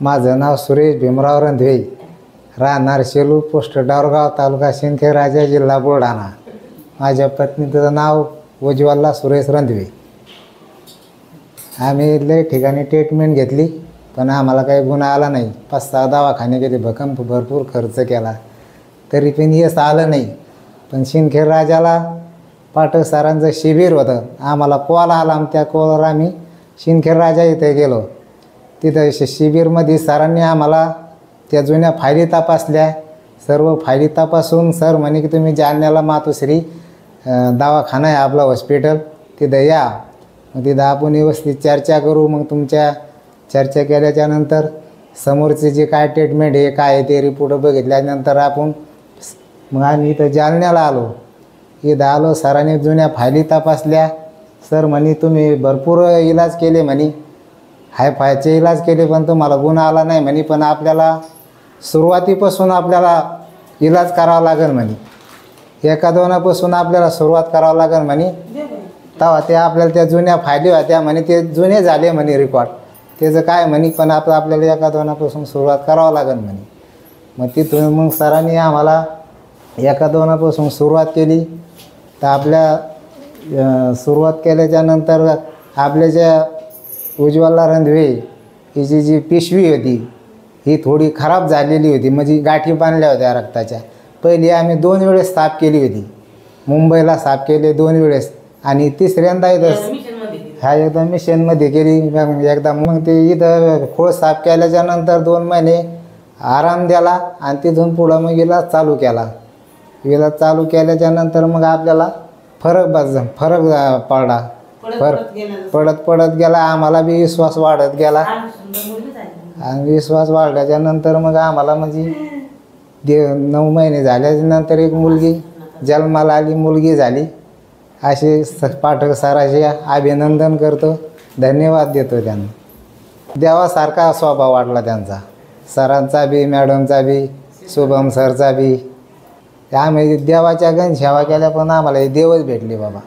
माझं नाव सुरेश भीमराव रंधवे, राहणार शेलू, पोस्ट डावरगाव, तालुका सिंदखेड राजा, जिल्हा बुलढाणा. माझ्या पत्नीचं नाव उज्ज्वला सुरेश रंधवे. आम्ही लय ठिकाणी ट्रीटमेंट घेतली पण आम्हाला काही गुण आला नाही. 5-6 दवाखाने गेले, भरपूर खर्च केला तरी पण यश आलं नाही. पण सिंदखेड राजाला पाठक सरांचं शिबिर होतं, आम्हाला कॉल आला आणि त्या कॉलवर आम्ही सिंदखेड राजा इथे गेलो. तिथं शिबिरमध्ये सरांनी आम्हाला त्या जुन्या फायली तपासल्या. सर्व फायली तपासून सर म्हणे की तुम्ही जालन्याला मातोश्री दवाखाना आहे आपला हॉस्पिटल, तिथं या. मग तिथं आपण व्यवस्थित चर्चा करू. मग तुमच्या चर्चा केल्याच्यानंतर समोरचे जे काय ट्रीटमेंट आहे काय आहे ते रिपोर्ट बघितल्यानंतर आपण मग आम्ही इथं जालन्याला आलो. इथं आलो, सरांनी जुन्या फायली तपासल्या. सर म्हणे तुम्ही भरपूर इलाज केले म्हणे, हायफायचे इलाज केले पण तुम्हाला गुण आला नाही म्हणे. पण आपल्याला सुरुवातीपासून आपल्याला इलाज करावा लागेल म्हणे, 1-2पासून आपल्याला सुरुवात करावं लागेल म्हणे. तेव्हा ते आपल्याला त्या जुन्या फायली होत्या म्हणे, ते जुने झाले म्हणे रिकॉर्ड, त्याचं काय म्हणे. पण आपल्याला 1-2पासून सुरुवात करावं लागेल म्हणे. मग तिथून मग सरांनी आम्हाला 1-2पासून सुरुवात केली. तर आपल्या सुरुवात केल्याच्यानंतर आपल्या ज्या उज्ज्वला रंधवे हिची जी पिशवी होती ही थोडी खराब झालेली होती, म्हणजे गाठी बांधल्या होत्या रक्ताच्या. पहिली आम्ही 2 वेळेस साफ केली होती, मुंबईला साफ केले 2 वेळेस आणि तिसऱ्यांदा इथं ह्या एकदा मिशनमध्ये केली एकदा. मग ते इथं खोळ साफ केल्याच्यानंतर 2 महिने आराम द्याला आणि तिथून पुढं मग इलाज चालू केला. इलाज चालू केल्याच्यानंतर मग आपल्याला फरक पडला. पडत गेला, आम्हाला बी विश्वास वाढत गेला. आणि विश्वास वाढल्याच्यानंतर मग आम्हाला म्हणजे 9 महिने झाल्यानंतर एक मुलगी जन्माला आली, मुलगी झाली. असे पाठक सराचे अभिनंदन करतो, धन्यवाद देतो त्यांना. देवासारखा स्वभाव वाटला त्यांचा, सरांचा बी, मॅडमचा बी, शुभम सरचा बी. आम्ही देवाच्या गण सेवा केल्या पण आम्हाला हे देवच भेटले बाबा.